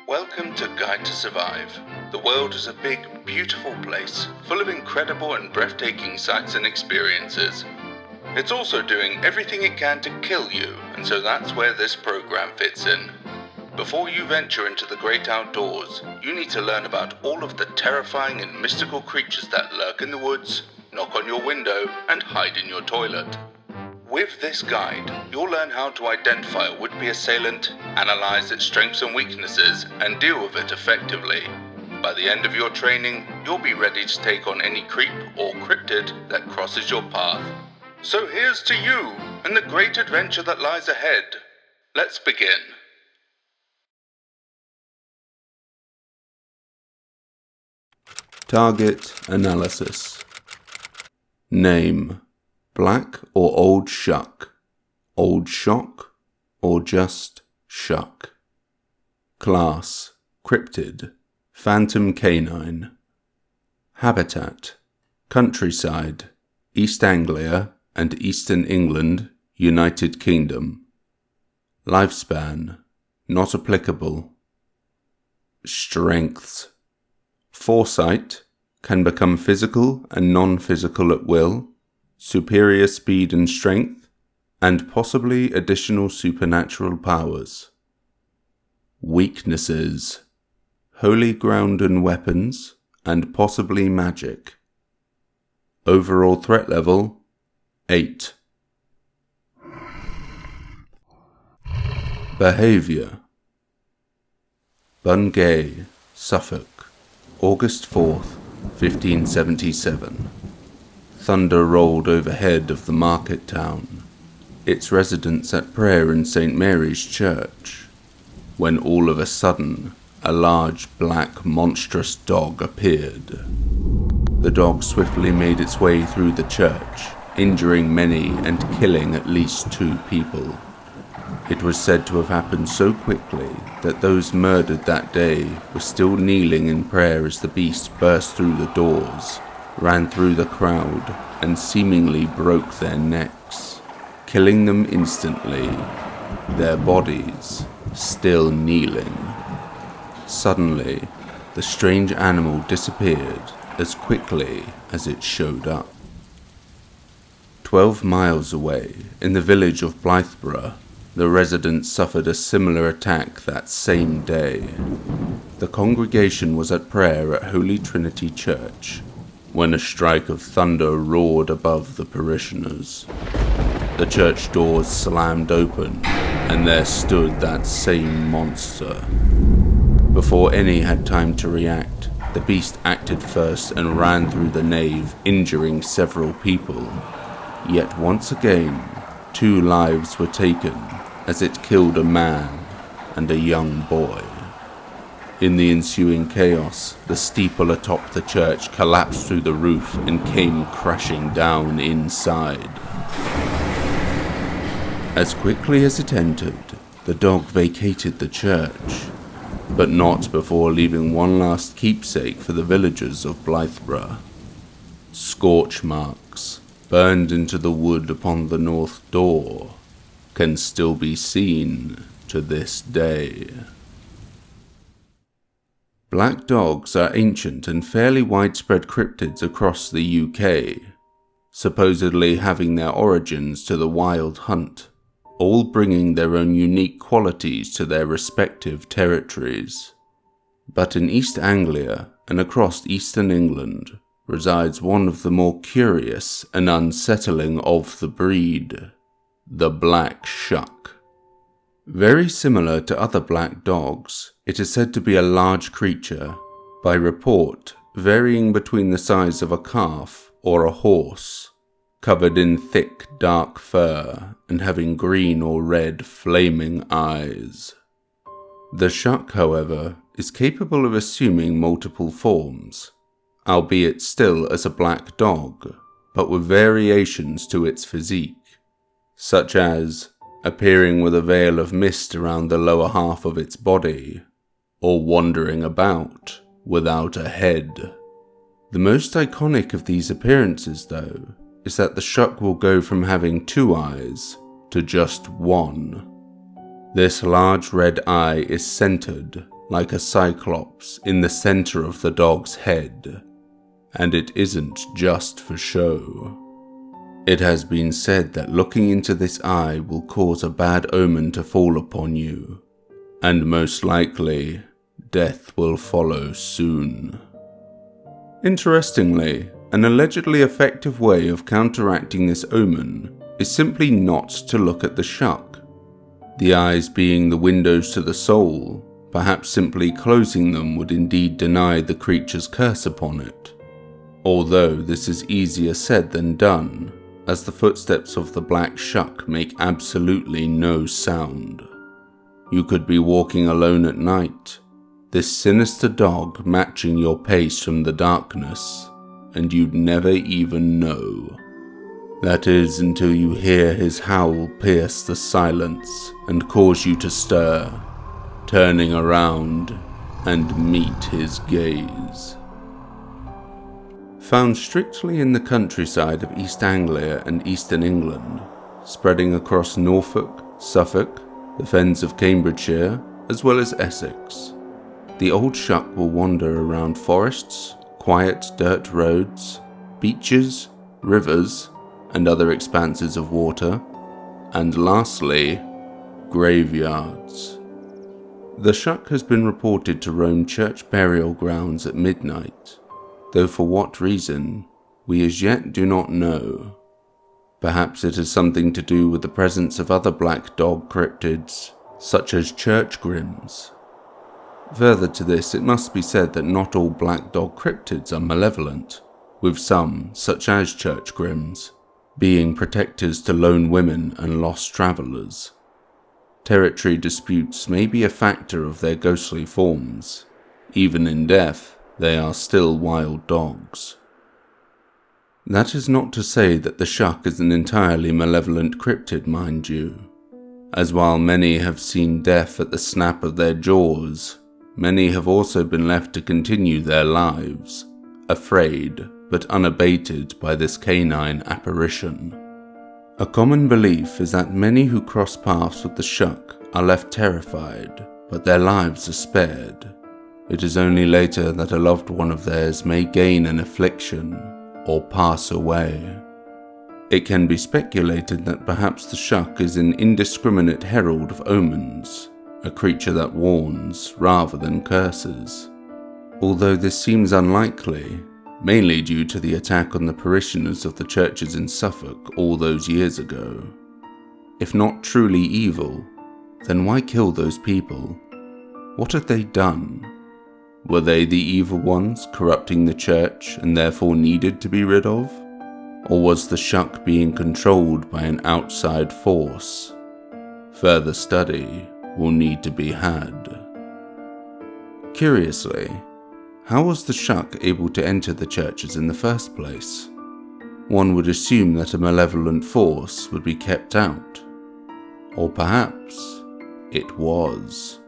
Welcome to Guide to Survive. The world is a big, beautiful place, full of incredible and breathtaking sights and experiences. It's also doing everything it can to kill you, and so that's where this program fits in. Before you venture into the great outdoors, you need to learn about all of the terrifying and mystical creatures that lurk in the woods, knock on your window, and hide in your toilet. With this guide, you'll learn how to identify a would-be assailant, analyze its strengths and weaknesses, and deal with it effectively. By the end of your training, you'll be ready to take on any creep or cryptid that crosses your path. So here's to you, and the great adventure that lies ahead. Let's begin. Target analysis. Name: Black or Old Shuck, Old Shock, or just Shuck. Class: Cryptid, Phantom Canine. Habitat: Countryside, East Anglia and Eastern England, United Kingdom. Lifespan: Not applicable. Strengths: Foresight, can become physical and non-physical at will, superior speed and strength, and possibly additional supernatural powers. Weaknesses: holy ground and weapons, and possibly magic. Overall threat level: 8. Behaviour. Bungay, Suffolk, August 4th, 1577. Thunder rolled overhead of the market town, its residents at prayer in St. Mary's Church, when all of a sudden a large black monstrous dog appeared. The dog swiftly made its way through the church, injuring many and killing at least 2 people. It was said to have happened so quickly that those murdered that day were still kneeling in prayer as the beast burst through the doors, ran through the crowd, and seemingly broke their necks, killing them instantly, their bodies still kneeling. Suddenly, the strange animal disappeared as quickly as it showed up. 12 miles away, in the village of Blythborough, the residents suffered a similar attack that same day. The congregation was at prayer at Holy Trinity Church when a strike of thunder roared above the parishioners. The church doors slammed open, and there stood that same monster. Before any had time to react, the beast acted first and ran through the nave, injuring several people. Yet once again, 2 lives were taken, as it killed a man and a young boy. In the ensuing chaos, the steeple atop the church collapsed through the roof and came crashing down inside. As quickly as it entered, the dog vacated the church, but not before leaving one last keepsake for the villagers of Blythborough. Scorch marks, burned into the wood upon the north door, can still be seen to this day. Black dogs are ancient and fairly widespread cryptids across the UK, supposedly having their origins to the wild hunt, all bringing their own unique qualities to their respective territories. But in East Anglia and across Eastern England resides one of the more curious and unsettling of the breed, the Black Shuck. Very similar to other black dogs, it is said to be a large creature, by report varying between the size of a calf or a horse, covered in thick dark fur and having green or red flaming eyes. The Shuck, however, is capable of assuming multiple forms, albeit still as a black dog, but with variations to its physique, such as appearing with a veil of mist around the lower half of its body, or wandering about without a head. The most iconic of these appearances, though, is that the Shuck will go from having 2 eyes to just 1. This large red eye is centered like a cyclops in the center of the dog's head. And it isn't just for show. It has been said that looking into this eye will cause a bad omen to fall upon you, and most likely, death will follow soon. Interestingly, an allegedly effective way of counteracting this omen is simply not to look at the shuck. The eyes being the windows to the soul, perhaps simply closing them would indeed deny the creature's curse upon it. Although this is easier said than done, as the footsteps of the Black Shuck make absolutely no sound. You could be walking alone at night, this sinister dog matching your pace from the darkness, and you'd never even know. That is until you hear his howl pierce the silence and cause you to stir, turning around and meet his gaze. Found strictly in the countryside of East Anglia and Eastern England, spreading across Norfolk, Suffolk, the fens of Cambridgeshire, as well as Essex. The old shuck will wander around forests, quiet dirt roads, beaches, rivers, and other expanses of water, and lastly, graveyards. The shuck has been reported to roam church burial grounds at midnight, though for what reason, we as yet do not know. Perhaps it has something to do with the presence of other black dog cryptids, such as church grims. Further to this, it must be said that not all black dog cryptids are malevolent, with some, such as church grims, being protectors to lone women and lost travellers. Territory disputes may be a factor of their ghostly forms. Even in death, they are still wild dogs. That is not to say that the shuck is an entirely malevolent cryptid, mind you, as while many have seen death at the snap of their jaws, many have also been left to continue their lives, afraid but unabated by this canine apparition. A common belief is that many who cross paths with the shuck are left terrified, but their lives are spared. It is only later that a loved one of theirs may gain an affliction or pass away. It can be speculated that perhaps the shuck is an indiscriminate herald of omens, a creature that warns rather than curses. Although this seems unlikely, mainly due to the attack on the parishioners of the churches in Suffolk all those years ago. If not truly evil, then why kill those people? What had they done? Were they the evil ones corrupting the church and therefore needed to be rid of? Or was the shuck being controlled by an outside force? Further study will need to be had. Curiously, how was the shuck able to enter the churches in the first place? One would assume that a malevolent force would be kept out. Or perhaps it was.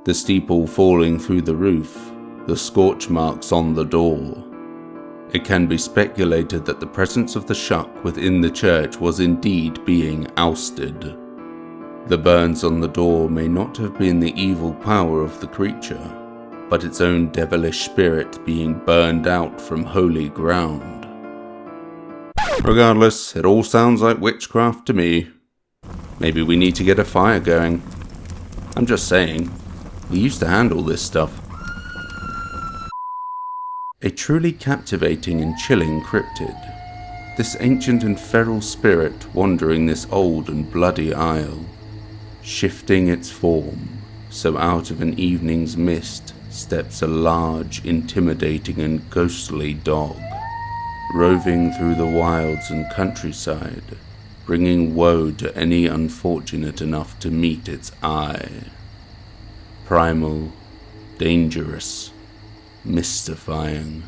The steeple falling through the roof, the scorch marks on the door. It can be speculated that the presence of the shuck within the church was indeed being ousted. The burns on the door may not have been the evil power of the creature, but its own devilish spirit being burned out from holy ground. Regardless, it all sounds like witchcraft to me. Maybe we need to get a fire going. I'm just saying. We used to handle this stuff. A truly captivating and chilling cryptid. This ancient and feral spirit wandering this old and bloody isle. Shifting its form, so out of an evening's mist steps a large, intimidating and ghostly dog. Roving through the wilds and countryside, bringing woe to any unfortunate enough to meet its eye. Primal, dangerous, mystifying,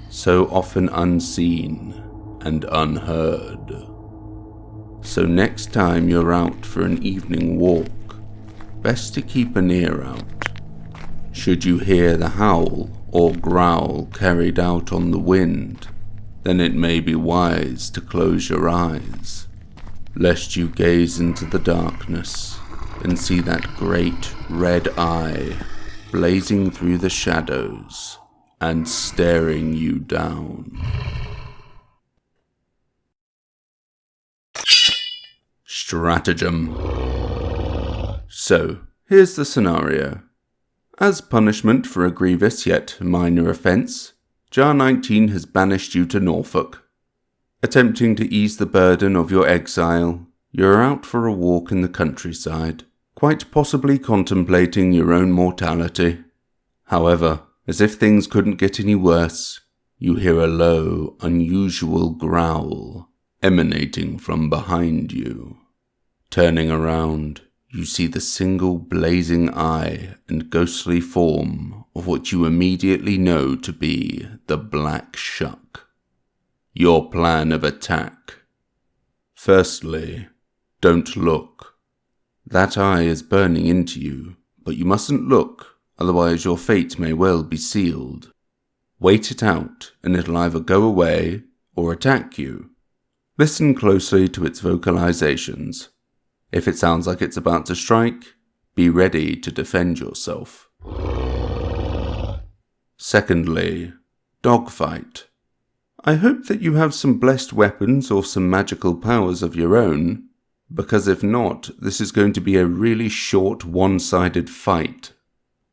so often unseen and unheard. So next time you're out for an evening walk, best to keep an ear out. Should you hear the howl or growl carried out on the wind, then it may be wise to close your eyes, lest you gaze into the darkness and see that great red eye blazing through the shadows and staring you down. Stratagem. So, here's the scenario. As punishment for a grievous yet minor offence, Jar 19 has banished you to Norfolk. Attempting to ease the burden of your exile, you're out for a walk in the countryside, quite possibly contemplating your own mortality. However, as if things couldn't get any worse, you hear a low, unusual growl emanating from behind you. Turning around, you see the single blazing eye and ghostly form of what you immediately know to be the Black Shuck. Your plan of attack. Firstly, don't look. That eye is burning into you, but you mustn't look, otherwise your fate may well be sealed. Wait it out, and it'll either go away or attack you. Listen closely to its vocalizations. If it sounds like it's about to strike, be ready to defend yourself. Secondly, dogfight. I hope that you have some blessed weapons or some magical powers of your own, because if not, this is going to be a really short, one-sided fight.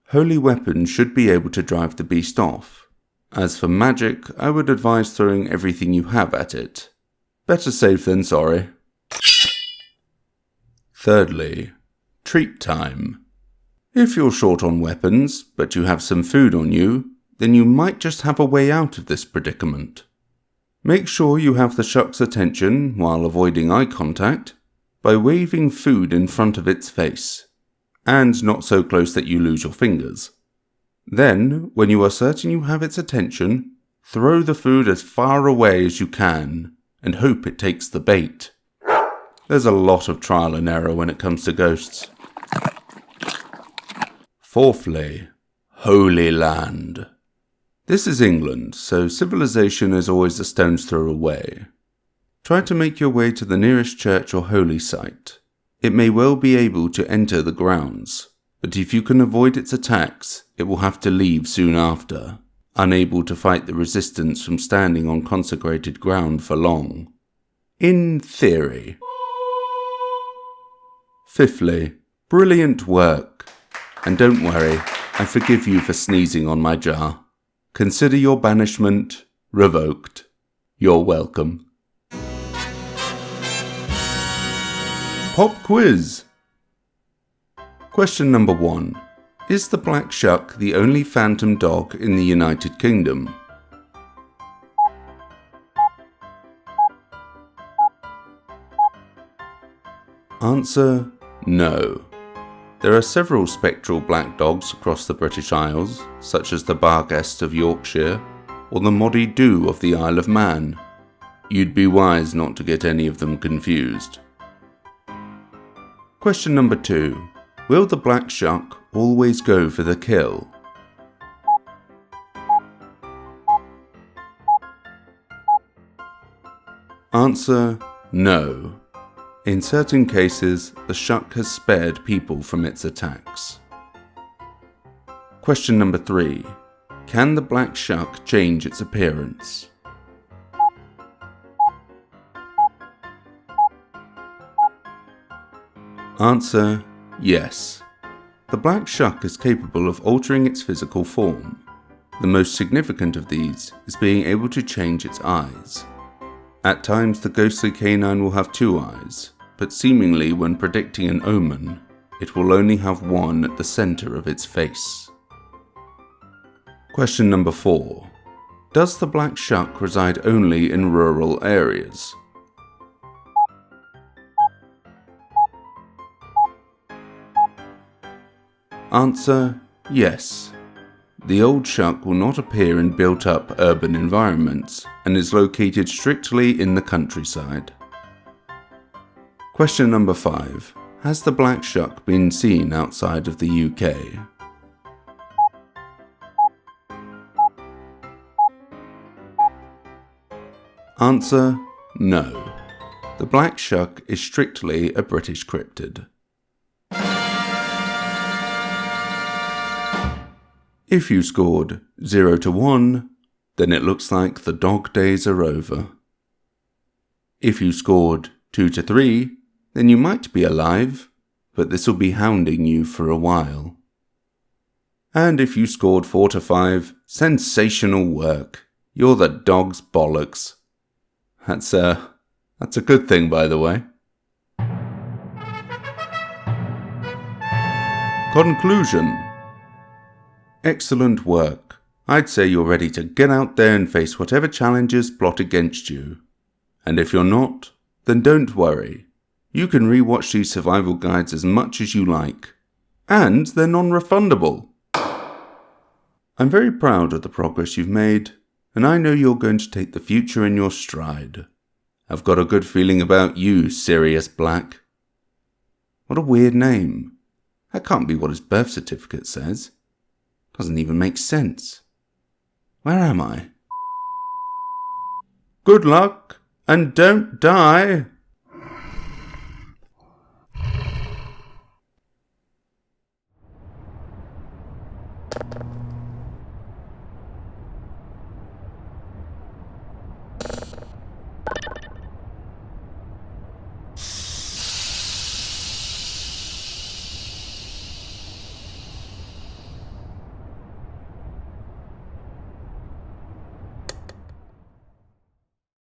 Holy weapons should be able to drive the beast off. As for magic, I would advise throwing everything you have at it. Better safe than sorry. Thirdly, treat time. If you're short on weapons, but you have some food on you, then you might just have a way out of this predicament. Make sure you have the Shuck's attention while avoiding eye contact by waving food in front of its face, and not so close that you lose your fingers. Then, when you are certain you have its attention, throw the food as far away as you can and hope it takes the bait. There's a lot of trial and error when it comes to ghosts. Fourthly, Holy Land. This is England, so civilization is always a stone's throw away. Try to make your way to the nearest church or holy site. It may well be able to enter the grounds, but if you can avoid its attacks, it will have to leave soon after, unable to fight the resistance from standing on consecrated ground for long. In theory. Fifthly, brilliant work. And don't worry, I forgive you for sneezing on my jar. Consider your banishment revoked. You're welcome. Pop quiz. Question number 1. Is the Black Shuck the only phantom dog in the United Kingdom? Answer: no. There are several spectral black dogs across the British Isles, such as the Barghest of Yorkshire or the Moddy Doo of the Isle of Man. You'd be wise not to get any of them confused. Question number 2. Will the Black Shuck always go for the kill? Answer: no. In certain cases, the Shuck has spared people from its attacks. Question number 3. Can the Black Shuck change its appearance? Answer: yes. The Black Shuck is capable of altering its physical form. The most significant of these is being able to change its eyes. At times the ghostly canine will have 2 eyes, but seemingly when predicting an omen, it will only have one at the center of its face. Question number 4. Does the Black Shuck reside only in rural areas? Answer: yes. The old Shuck will not appear in built-up urban environments and is located strictly in the countryside. Question number 5. Has the Black Shuck been seen outside of the UK? Answer: no. The Black Shuck is strictly a British cryptid. If you scored 0 to 1, then it looks like the dog days are over. If you scored 2 to 3, then you might be alive, but this will be hounding you for a while. And if you scored 4 to 5, sensational work. You're the dog's bollocks. That's a good thing, by the way. Conclusion. Excellent work. I'd say you're ready to get out there and face whatever challenges plot against you. And if you're not, then don't worry. You can rewatch these survival guides as much as you like. And they're non-refundable. I'm very proud of the progress you've made, and I know you're going to take the future in your stride. I've got a good feeling about you, Sirius Black. What a weird name. That can't be what his birth certificate says. Doesn't even make sense. Where am I? Good luck, and don't die!